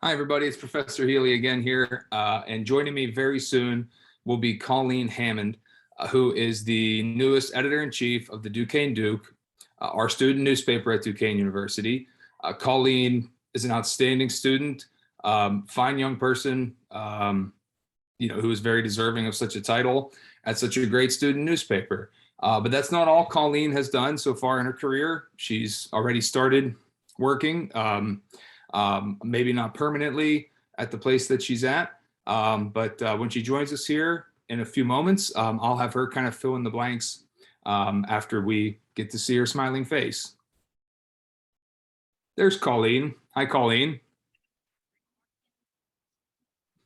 Hi, everybody. It's Professor Healy again here. And joining me very soon will be Colleen Hammond, who is the newest editor-in-chief of the Duquesne Duke, our student newspaper at Duquesne University. Colleen is an outstanding student, fine young person, who is very deserving of such a title at such a great student newspaper. But that's not all Colleen has done so far in her career. She's already started working. Maybe not permanently at the place that she's at, but when she joins us here in a few moments, I'll have her kind of fill in the blanks after we get to see her smiling face. There's Colleen. Hi, Colleen.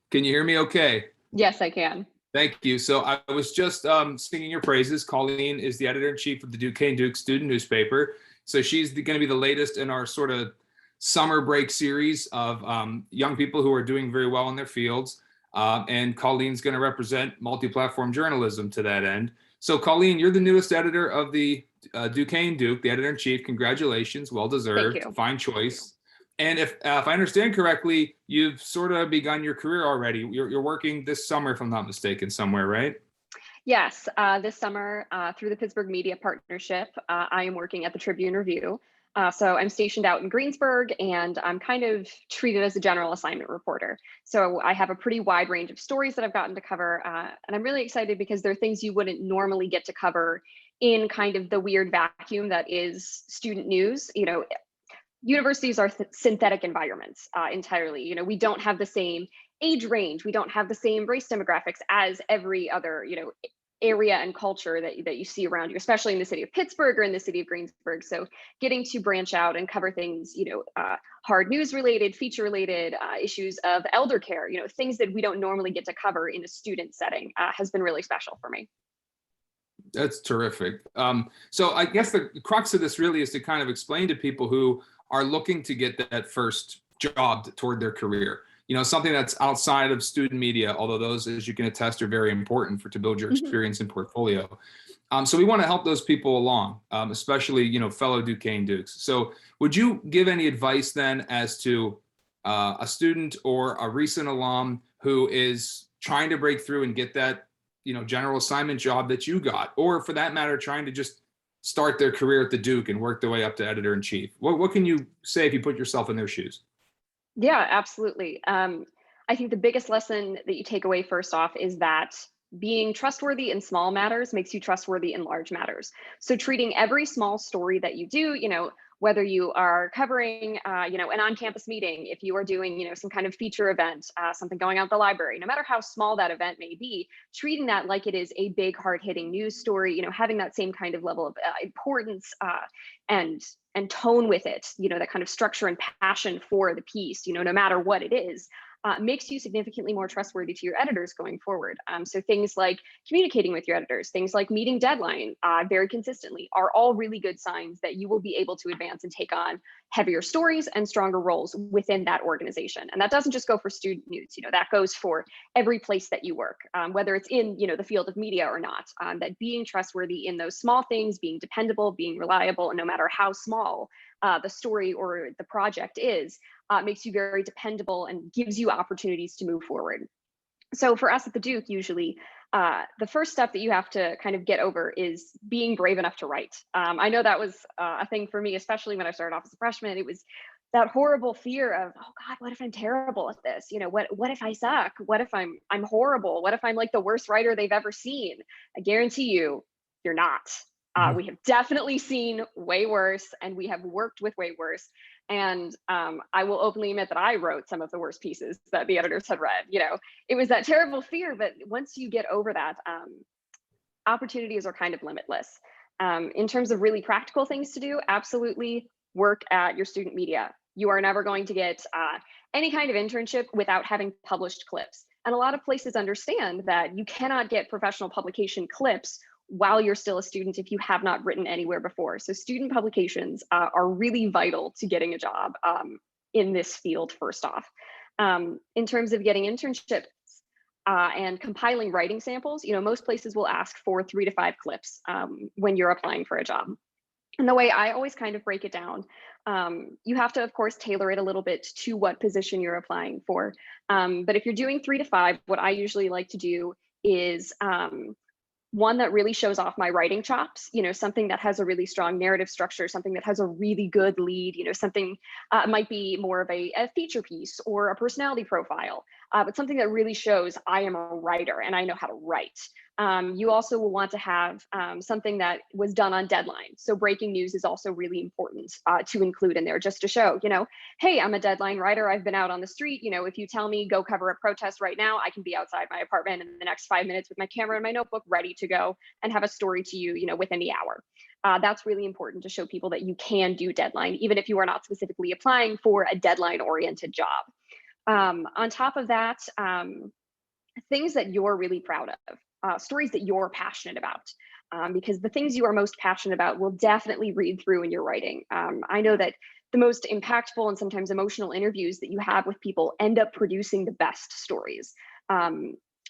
Can you hear me okay? Yes, I can. Thank you. So I was just singing your praises. Colleen is the editor-in-chief of the Duquesne Duke student newspaper. So she's going to be the latest in our sort of summer break series of young people who are doing very well in their fields. And Colleen's going to represent multi-platform journalism to that end. So Colleen, you're the newest editor of the Duquesne Duke, the editor-in-chief. Congratulations, well-deserved, fine choice. And if I understand correctly, you've sort of begun your career already. You're working this summer, if I'm not mistaken, somewhere, right? Yes, this summer through the Pittsburgh Media Partnership, I am working at the Tribune-Review. So I'm stationed out in Greensburg, and I'm kind of treated as a general assignment reporter. So I have a pretty wide range of stories that I've gotten to cover, and I'm really excited because they're things you wouldn't normally get to cover in kind of the weird vacuum that is student news. You know, universities are synthetic environments entirely. You know, we don't have the same age range, we don't have the same race demographics as every other, area and culture that you see around you, especially in the city of Pittsburgh or in the city of Greensburg. So getting to branch out and cover things, hard news related, feature related, issues of elder care, things that we don't normally get to cover in a student setting has been really special for me. That's terrific. So I guess the crux of this really is to kind of explain to people who are looking to get that first job toward their career. Something that's outside of student media, although those, as you can attest, are very important to build your experience and portfolio. So we want to help those people along, especially, fellow Duquesne Dukes. So would you give any advice then as to a student or a recent alum who is trying to break through and get that, general assignment job that you got, or for that matter, trying to just start their career at the Duke and work their way up to editor-in-chief? What can you say if you put yourself in their shoes? Yeah, absolutely. I think the biggest lesson that you take away first off is that being trustworthy in small matters makes you trustworthy in large matters. So treating every small story that you do, whether you are covering, an on-campus meeting, if you are doing, some kind of feature event, something going on at the library, no matter how small that event may be, treating that like it is a big, hard-hitting news story, having that same kind of level of importance and tone with it, that kind of structure and passion for the piece, no matter what it is, makes you significantly more trustworthy to your editors going forward. So things like communicating with your editors, things like meeting deadline very consistently are all really good signs that you will be able to advance and take on heavier stories and stronger roles within that organization. And that doesn't just go for student news, that goes for every place that you work, whether it's in, the field of media or not, that being trustworthy in those small things, being dependable, being reliable, and no matter how small the story or the project is, makes you very dependable and gives you opportunities to move forward. So for us at the Duke, usually, the first step that you have to kind of get over is being brave enough to write. I know that was a thing for me, especially when I started off as a freshman. It was that horrible fear of, oh God, what if I'm terrible at this? What if I suck? What if I'm horrible? What if I'm like the worst writer they've ever seen? I guarantee you, you're not. We have definitely seen way worse, and we have worked with way worse. And I will openly admit that I wrote some of the worst pieces that the editors had read. It was that terrible fear, but once you get over that, opportunities are kind of limitless. In terms of really practical things to do, absolutely work at your student media. You are never going to get any kind of internship without having published clips. And a lot of places understand that you cannot get professional publication clips while you're still a student if you have not written anywhere before. So student publications are really vital to getting a job in this field, first off. In terms of getting internships and compiling writing samples, most places will ask for 3 to 5 clips when you're applying for a job. And the way I always kind of break it down, you have to, of course, tailor it a little bit to what position you're applying for. But if you're doing 3 to 5, what I usually like to do is one that really shows off my writing chops, something that has a really strong narrative structure, something that has a really good lead, something might be more of a feature piece or a personality profile, but something that really shows I am a writer and I know how to write. You also will want to have something that was done on deadline. So breaking news is also really important to include in there, just to show, hey, I'm a deadline writer. I've been out on the street. If you tell me go cover a protest right now, I can be outside my apartment in the next 5 minutes with my camera and my notebook ready to go and have a story to you, within the hour. That's really important to show people that you can do deadline, even if you are not specifically applying for a deadline oriented job. On top of that, things that you're really proud of, stories that you're passionate about, because the things you are most passionate about will definitely read through in your writing. I know that the most impactful and sometimes emotional interviews that you have with people end up producing the best stories.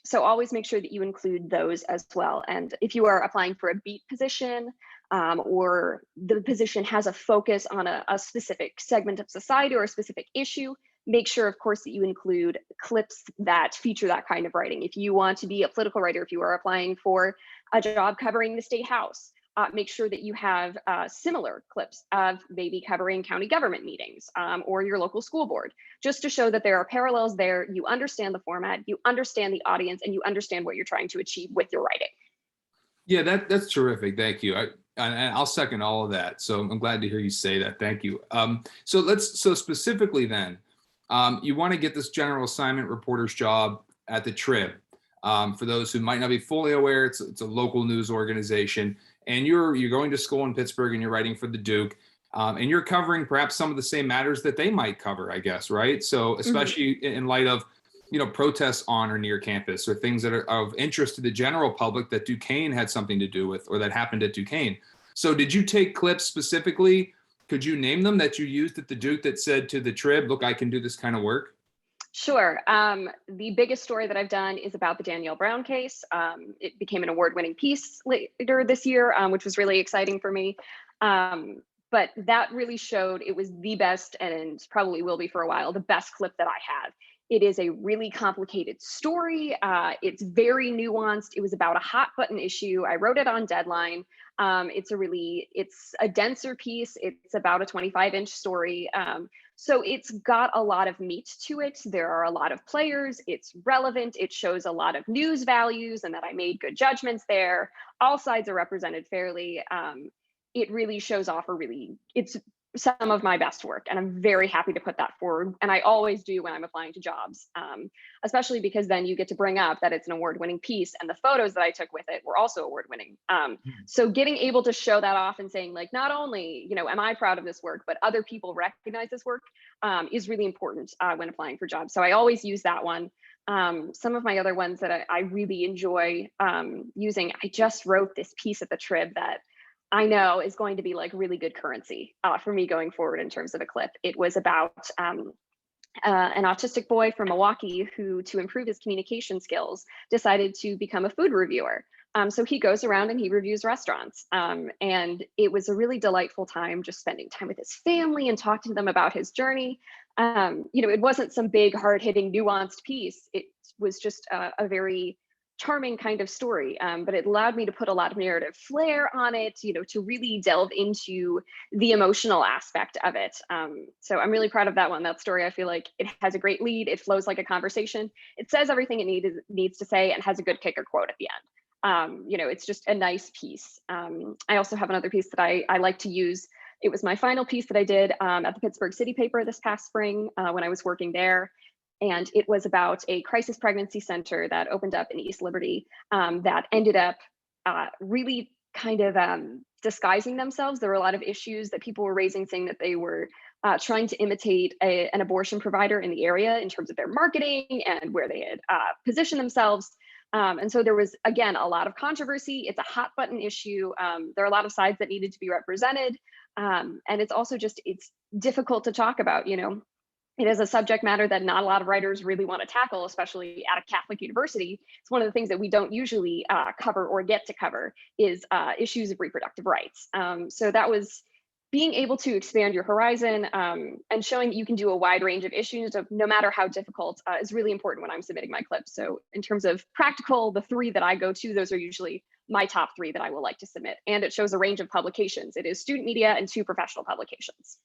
So always make sure that you include those as well. And if you are applying for a beat position, or the position has a focus on a specific segment of society or a specific issue, make sure, of course, that you include clips that feature that kind of writing. If you want to be a political writer, if you are applying for a job covering the state house, make sure that you have similar clips of maybe covering county government meetings or your local school board, just to show that there are parallels there. You understand the format, you understand the audience, and you understand what you're trying to achieve with your writing. Yeah, that's terrific. Thank you. And I'll second all of that. So I'm glad to hear you say that. Thank you. So specifically then, you want to get this general assignment reporter's job at the Trib. For those who might not be fully aware, it's a local news organization, and you're going to school in Pittsburgh and you're writing for the Duke, and you're covering perhaps some of the same matters that they might cover, I guess, right? So especially in light of protests on or near campus, or things that are of interest to the general public that Duquesne had something to do with, or that happened at Duquesne. So did you take clips specifically? Could you name them that you used at the Duke that said to the Trib, look, I can do this kind of work? Sure. The biggest story that I've done is about the Danielle Brown case. It became an award-winning piece later this year, which was really exciting for me. But that really showed it was the best, and probably will be for a while, the best clip that I have. It is a really complicated story. It's very nuanced. It was about a hot button issue. I wrote it on deadline. It's a denser piece. It's about a 25-inch story. So it's got a lot of meat to it. There are a lot of players. It's relevant. It shows a lot of news values and that I made good judgments there. All sides are represented fairly. It really shows off it's some of my best work, and I'm very happy to put that forward. And I always do when I'm applying to jobs, especially because then you get to bring up that it's an award-winning piece, and the photos that I took with it were also award-winning. So getting able to show that off and saying, like, not only am I proud of this work, but other people recognize this work is really important when applying for jobs. So I always use that one. Some of my other ones that I really enjoy using, I just wrote this piece at the Trib that I know is going to be like really good currency for me going forward in terms of a clip. It was about an autistic boy from Milwaukee who, to improve his communication skills, decided to become a food reviewer. So he goes around and he reviews restaurants. And it was a really delightful time just spending time with his family and talking to them about his journey. It wasn't some big, hard-hitting, nuanced piece. It was just a very charming kind of story, but it allowed me to put a lot of narrative flair on it, to really delve into the emotional aspect of it. So I'm really proud of that one. That story, I feel like it has a great lead. It flows like a conversation. It says everything it needs to say and has a good kicker quote at the end. It's just a nice piece. I also have another piece that I like to use. It was my final piece that I did at the Pittsburgh City paper this past spring when I was working there. And it was about a crisis pregnancy center that opened up in East Liberty that ended up really kind of disguising themselves. There were a lot of issues that people were raising, saying that they were trying to imitate an abortion provider in the area in terms of their marketing and where they had positioned themselves. And so there was, again, a lot of controversy. It's a hot button issue. There are a lot of sides that needed to be represented. And it's also it's difficult to talk about, It is a subject matter that not a lot of writers really want to tackle, especially at a Catholic university. It's one of the things that we don't usually cover or get to cover is issues of reproductive rights. So that was being able to expand your horizon and showing that you can do a wide range of issues of no matter how difficult is really important when I'm submitting my clips. So in terms of practical, the three that I go to, those are usually my top three that I will like to submit. And it shows a range of publications. It is student media and 2 professional publications.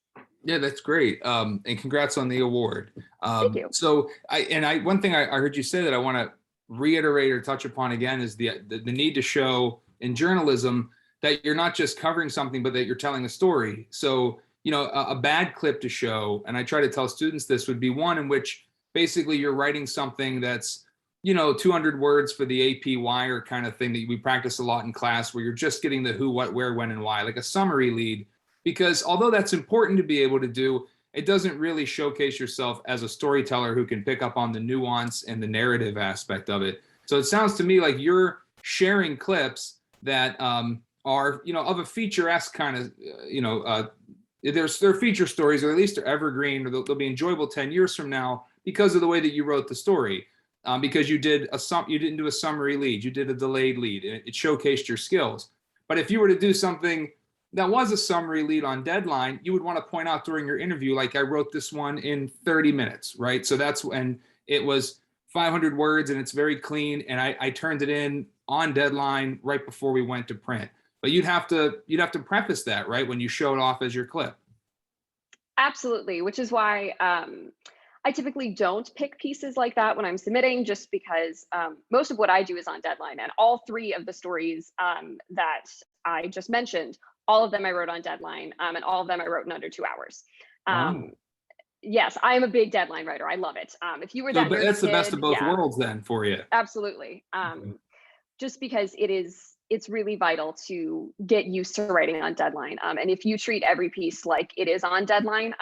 Yeah, that's great. And congrats on the award. Thank you. So one thing I heard you say that I want to reiterate or touch upon again is the need to show in journalism that you're not just covering something, but that you're telling a story. So, a bad clip to show, and I try to tell students this, would be one in which basically you're writing something that's, 200 words for the AP wire kind of thing that we practice a lot in class, where you're just getting the who, what, where, when, and why, like a summary lead. Because although that's important to be able to do, it doesn't really showcase yourself as a storyteller who can pick up on the nuance and the narrative aspect of it. So it sounds to me like you're sharing clips that are, of a feature-esque kind of, they're feature stories, or at least they're evergreen, or they'll be enjoyable 10 years from now because of the way that you wrote the story. Because you didn't do a summary lead, you did a delayed lead, and it showcased your skills. But if you were to do something that was a summary lead on deadline, you would want to point out during your interview, like, I wrote this one in 30 minutes, right? So that's when it was 500 words and it's very clean, and I turned it in on deadline right before we went to print. But you'd have to preface that, right, when you show it off as your clip. Absolutely, which is why I typically don't pick pieces like that when I'm submitting, just because most of what I do is on deadline, and all 3 of the stories that I just mentioned, all of them I wrote on deadline, and all of them I wrote in under 2 hours. Wow. Yes, I am a big deadline writer. I love it. If you were that nerdy That's the best kid, of both yeah, worlds then for you. absolutely. Just because it's really vital to get used to writing on deadline. And if you treat every piece like it is on deadline,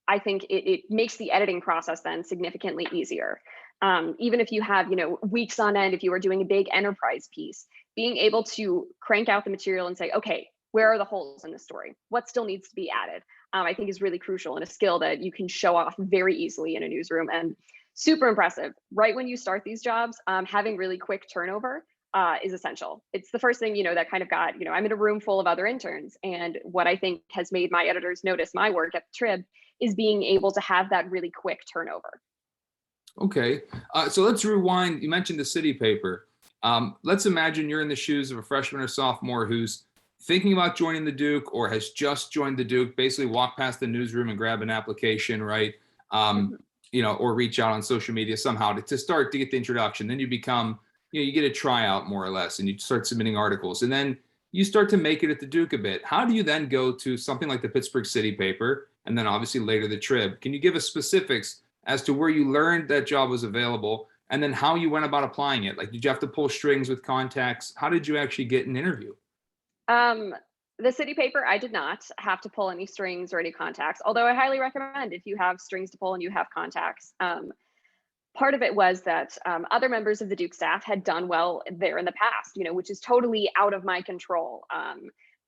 I think it makes the editing process then significantly easier. Even if you have, weeks on end, if you are doing a big enterprise piece, being able to crank out the material and say, okay, where are the holes in the story? What still needs to be added? I think is really crucial and a skill that you can show off very easily in a newsroom, and super impressive. Right when you start these jobs, having really quick turnover is essential. It's the first thing, that kind of got, I'm in a room full of other interns. And what I think has made my editors notice my work at Trib is being able to have that really quick turnover. Okay, so let's rewind. You mentioned the city paper. Let's imagine you're in the shoes of a freshman or sophomore who's thinking about joining the Duke or has just joined the Duke, basically walk past the newsroom and grab an application, right? Or reach out on social media somehow to start to get the introduction. Then you become, you get a tryout more or less, and you start submitting articles. And then you start to make it at the Duke a bit. How do you then go to something like the Pittsburgh City paper, and then obviously later the Trib? Can you give us specifics as to where you learned that job was available, and then how you went about applying it? Like, did you have to pull strings with contacts? How did you actually get an interview? The city paper, I did not have to pull any strings or any contacts, although I highly recommend if you have strings to pull and you have contacts. Part of it was that other members of the Duke staff had done well there in the past, which is totally out of my control.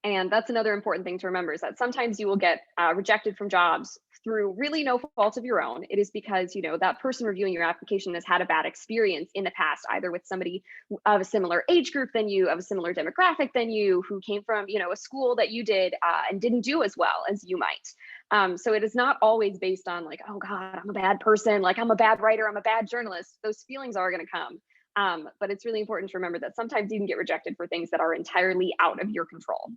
And that's another important thing to remember, is that sometimes you will get rejected from jobs through really no fault of your own. It is because, that person reviewing your application has had a bad experience in the past, either with somebody of a similar age group than you, of a similar demographic than you, who came from, a school that you did and didn't do as well as you might. So it is not always based on like, oh God, I'm a bad person, like I'm a bad writer, I'm a bad journalist. Those feelings are going to come. But it's really important to remember that sometimes you can get rejected for things that are entirely out of your control.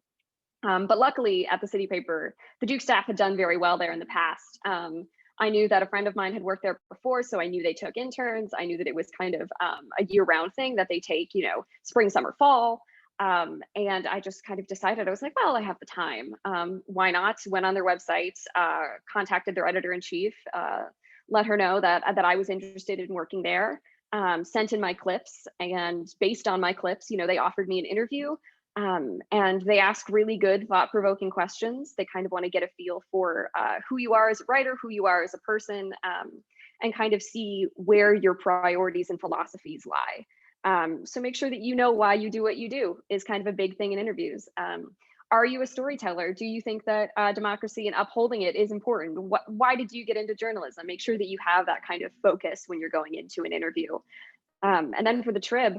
But luckily at the city paper, the Duke staff had done very well there in the past. I knew that a friend of mine had worked there before, so I knew they took interns. I knew that it was kind of a year-round thing that they take, spring, summer, fall. And I just kind of decided, I was like, well, I have the time. Why not? Went on their website, contacted their editor-in-chief, let her know that I was interested in working there, sent in my clips, and based on my clips, they offered me an interview. And they ask really good, thought-provoking questions. They kind of want to get a feel for who you are as a writer, who you are as a person, and kind of see where your priorities and philosophies lie. So make sure that you know why you do what you do is kind of a big thing in interviews. Are you a storyteller? Do you think that democracy and upholding it is important? Why did you get into journalism? Make sure that you have that kind of focus when you're going into an interview. And then for the Trib,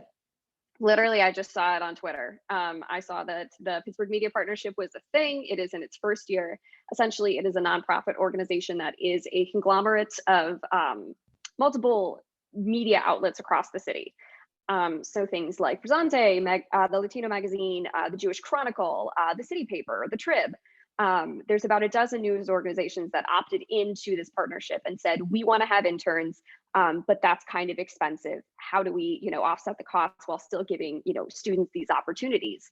literally, I just saw it on Twitter. I saw that the Pittsburgh Media Partnership was a thing. It is in its first year. Essentially, it is a nonprofit organization that is a conglomerate of multiple media outlets across the city. So things like Presente, the Latino magazine, the Jewish Chronicle, the City Paper, the Trib. There's about a dozen news organizations that opted into this partnership and said, we want to have interns, but that's kind of expensive. How do we, offset the costs while still giving, students these opportunities?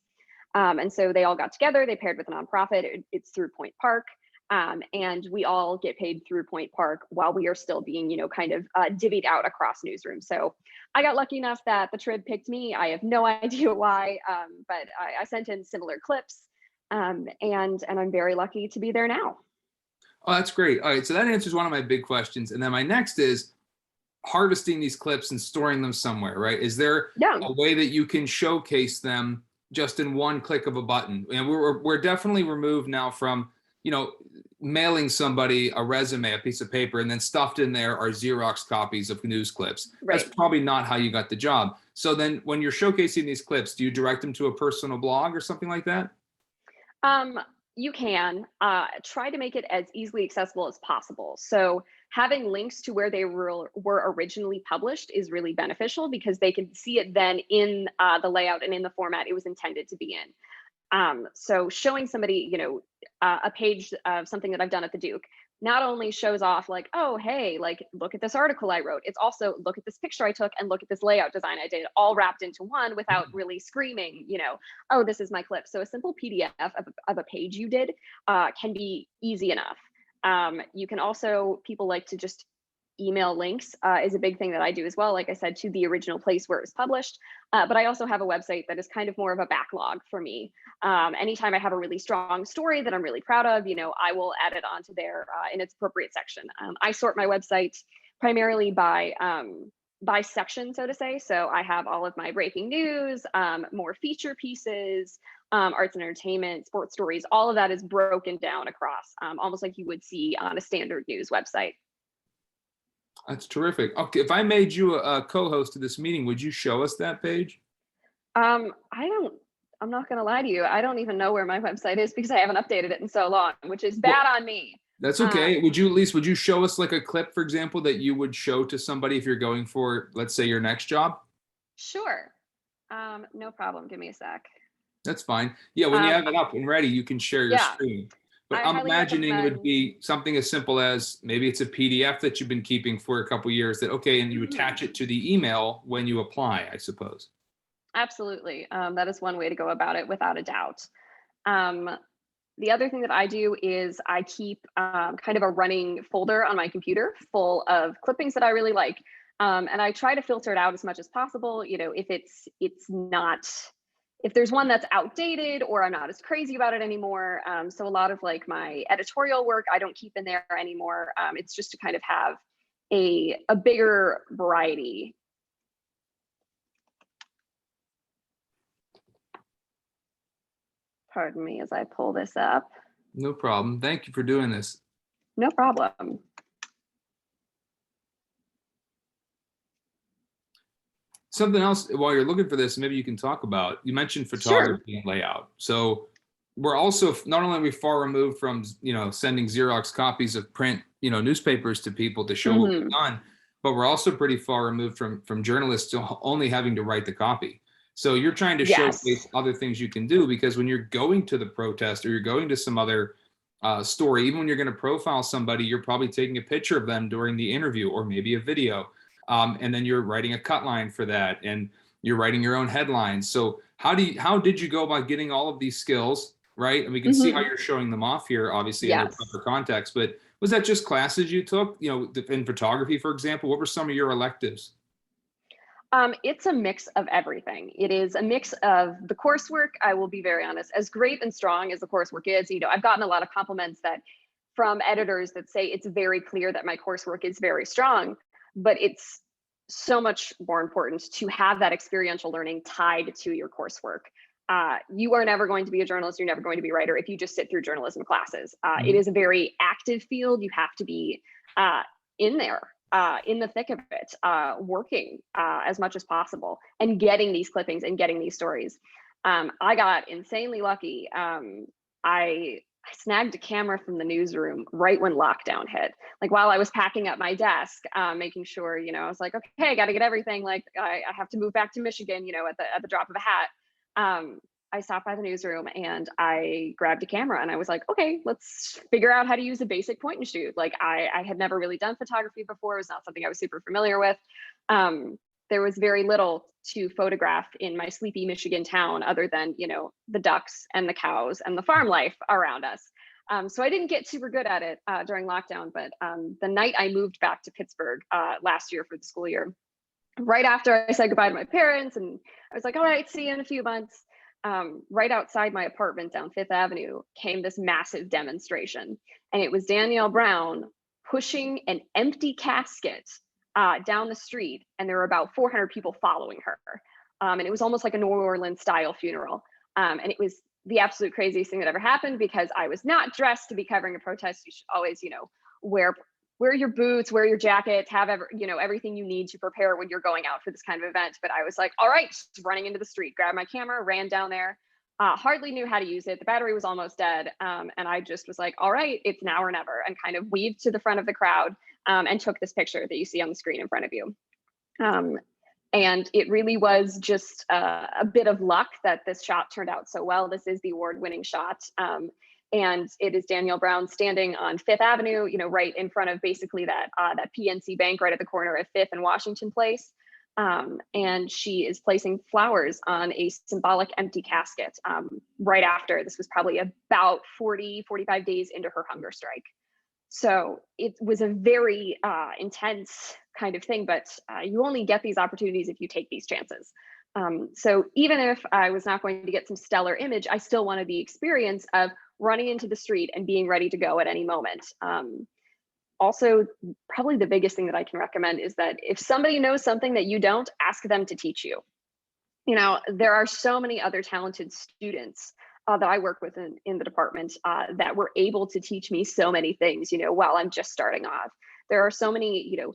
And so they all got together, they paired with a nonprofit. It's through Point Park. And we all get paid through Point Park while we are still being, kind of divvied out across newsrooms. So I got lucky enough that the Trib picked me. I have no idea why, but I sent in similar clips, and I'm very lucky to be there now. Oh, that's great. All right, so that answers one of my big questions. And then my next is harvesting these clips and storing them somewhere, right? Is there a way that you can showcase them just in one click of a button? And we're definitely removed now from, mailing somebody a resume, a piece of paper, and then stuffed in there are Xerox copies of news clips. Right. That's probably not how you got the job. So then when you're showcasing these clips, do you direct them to a personal blog or something like that? You can try to make it as easily accessible as possible. So having links to where they were originally published is really beneficial because they can see it then in the layout and in the format it was intended to be in. So showing somebody, a page of something that I've done at the Duke not only shows off like, oh, hey, like, look at this article I wrote. It's also look at this picture I took and look at this layout design I did, all wrapped into one without really screaming, oh, this is my clip. So a simple PDF of a page you did can be easy enough. You can also, people like to just email links is a big thing that I do as well, like I said, to the original place where it was published. But I also have a website that is kind of more of a backlog for me. Anytime I have a really strong story that I'm really proud of, I will add it onto there in its appropriate section. I sort my website primarily by section, so to say. So I have all of my breaking news, more feature pieces, arts and entertainment, sports stories, all of that is broken down across, almost like you would see on a standard news website. That's terrific. Okay, if I made you a co-host of this meeting, would you show us that page? I'm not gonna lie to you. I don't even know where my website is because I haven't updated it in so long, which is bad on me. That's okay. Would you show us like a clip, for example, that you would show to somebody if you're going for, let's say, your next job? Sure. No problem. Give me a sec. That's fine. Yeah, when you have it up and ready, you can share your screen. But I'm imagining it would be something as simple as maybe it's a PDF that you've been keeping for a couple of years that, okay, and you attach it to the email when you apply, I suppose. Absolutely. That is one way to go about it without a doubt. The other thing that I do is I keep kind of a running folder on my computer full of clippings that I really like. And I try to filter it out as much as possible. If there's one that's outdated or I'm not as crazy about it anymore. So a lot of like my editorial work, I don't keep in there anymore. It's just to kind of have a bigger variety. Pardon me as I pull this up. No problem. Thank you for doing this. No problem. Something else while you're looking for this, maybe you can talk about, you mentioned photography and layout. So we're also, not only are we far removed from, sending Xerox copies of print, newspapers to people to show what we've done, but we're also pretty far removed from journalists only having to write the copy. So you're trying to showcase other things you can do, because when you're going to the protest or you're going to some other story, even when you're going to profile somebody, you're probably taking a picture of them during the interview or maybe a video. And then you're writing a cut line for that, and you're writing your own headlines. So how did you go about getting all of these skills, right? And we can see how you're showing them off here, obviously, in the proper context. But was that just classes you took, in photography, for example? What were some of your electives? It's a mix of everything. It is a mix of the coursework. I will be very honest, as great and strong as the coursework is, I've gotten a lot of compliments from editors that say it's very clear that my coursework is very strong. But it's so much more important to have that experiential learning tied to your coursework. you are never going to be a journalist. You're never going to be a writer if you just sit through journalism classes. It is a very active field. You have to be in there, in the thick of it, working as much as possible and getting these clippings and getting these stories. I got insanely lucky. I snagged a camera from the newsroom right when lockdown hit. Like while I was packing up my desk, making sure, you know, I was like, okay, I got to get everything. Like I have to move back to Michigan, you know, at the drop of a hat. I stopped by the newsroom and I grabbed a camera and I was like, okay, let's figure out how to use a basic point and shoot. Like I had never really done photography before. It was not something I was super familiar with. There was very little to photograph in my sleepy Michigan town other than, you know, the ducks and the cows and the farm life around us. So I didn't get super good at it during lockdown, but the night I moved back to Pittsburgh last year for the school year, right after I said goodbye to my parents and I was like, all right, see you in a few months. Right outside my apartment down Fifth Avenue came this massive demonstration. And it was Danielle Brown pushing an empty casket down the street, and there were about 400 people following her. And it was almost like a New Orleans style funeral. And it was the absolute craziest thing that ever happened because I was not dressed to be covering a protest. You should always, you know, wear your boots, wear your jacket, have everything you need to prepare when you're going out for this kind of event. But I was like, all right, just running into the street, grabbed my camera, ran down there, hardly knew how to use it. The battery was almost dead. And I just was like, all right, it's now or never, and kind of weaved to the front of the crowd and took this picture that you see on the screen in front of you. And it really was just a bit of luck that this shot turned out so well. This is the award-winning shot. And it is Danielle Brown standing on Fifth Avenue, you know, right in front of basically that PNC Bank right at the corner of Fifth and Washington Place. And she is placing flowers on a symbolic empty casket right after. This was probably about 45 days into her hunger strike. So it was a very intense kind of thing, but you only get these opportunities if you take these chances. So even if I was not going to get some stellar image, I still wanted the experience of running into the street and being ready to go at any moment. Also, probably the biggest thing that I can recommend is that if somebody knows something that you don't, ask them to teach you. You know, there are so many other talented students that I work with in the department that were able to teach me so many things, you know, while I'm just starting off. There are so many, you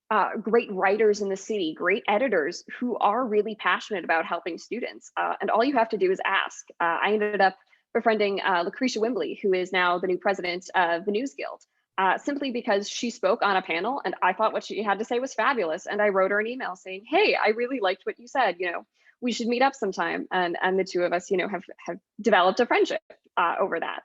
know, great writers in the city, great editors who are really passionate about helping students. And all you have to do is ask. I ended up befriending Lucretia Wimbley, who is now the new president of the News Guild, simply because she spoke on a panel and I thought what she had to say was fabulous. And I wrote her an email saying, hey, I really liked what you said, you know, we should meet up sometime. And the two of us, you know, have developed a friendship over that.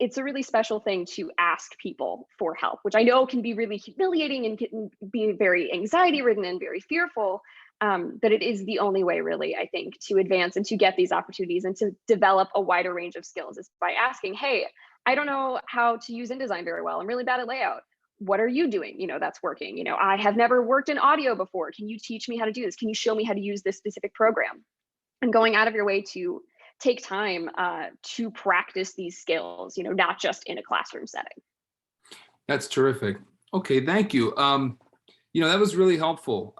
It's a really special thing to ask people for help, which I know can be really humiliating and can be very anxiety ridden and very fearful. But it is the only way, really, I think, to advance and to get these opportunities and to develop a wider range of skills is by asking, hey, I don't know how to use InDesign very well. I'm really bad at layout. What are you doing? You know, that's working. You know, I have never worked in audio before. Can you teach me how to do this? Can you show me how to use this specific program? And going out of your way to take time to practice these skills, you know, not just in a classroom setting. That's terrific. Okay, thank you. You know, that was really helpful.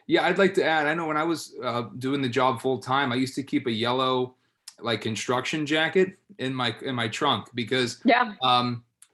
Yeah, I'd like to add, I know when I was doing the job full time, I used to keep a yellow like construction jacket in my trunk because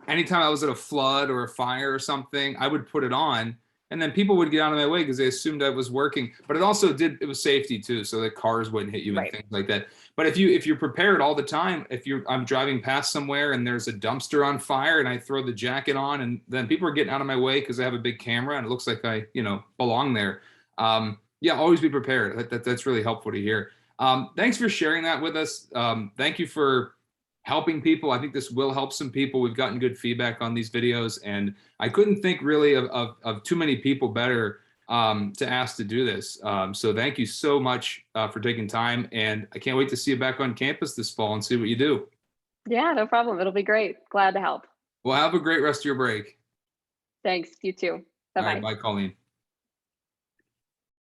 anytime I was at a flood or a fire or something, I would put it on and then people would get out of my way because they assumed I was working. But it also it was safety too, so that cars wouldn't hit you and things like that. But if you're prepared all the time, I'm driving past somewhere and there's a dumpster on fire and I throw the jacket on and then people are getting out of my way because I have a big camera and it looks like I, you know, belong there. Yeah, always be prepared. That's really helpful to hear. Thanks for sharing that with us. Thank you for helping people. I think this will help some people. We've gotten good feedback on these videos, and I couldn't think really of too many people better to ask to do this. So thank you so much for taking time, and I can't wait to see you back on campus this fall and see what you do. Yeah, no problem. It'll be great. Glad to help. Well, have a great rest of your break. Thanks. You too. Bye-bye. All right, bye, Colleen.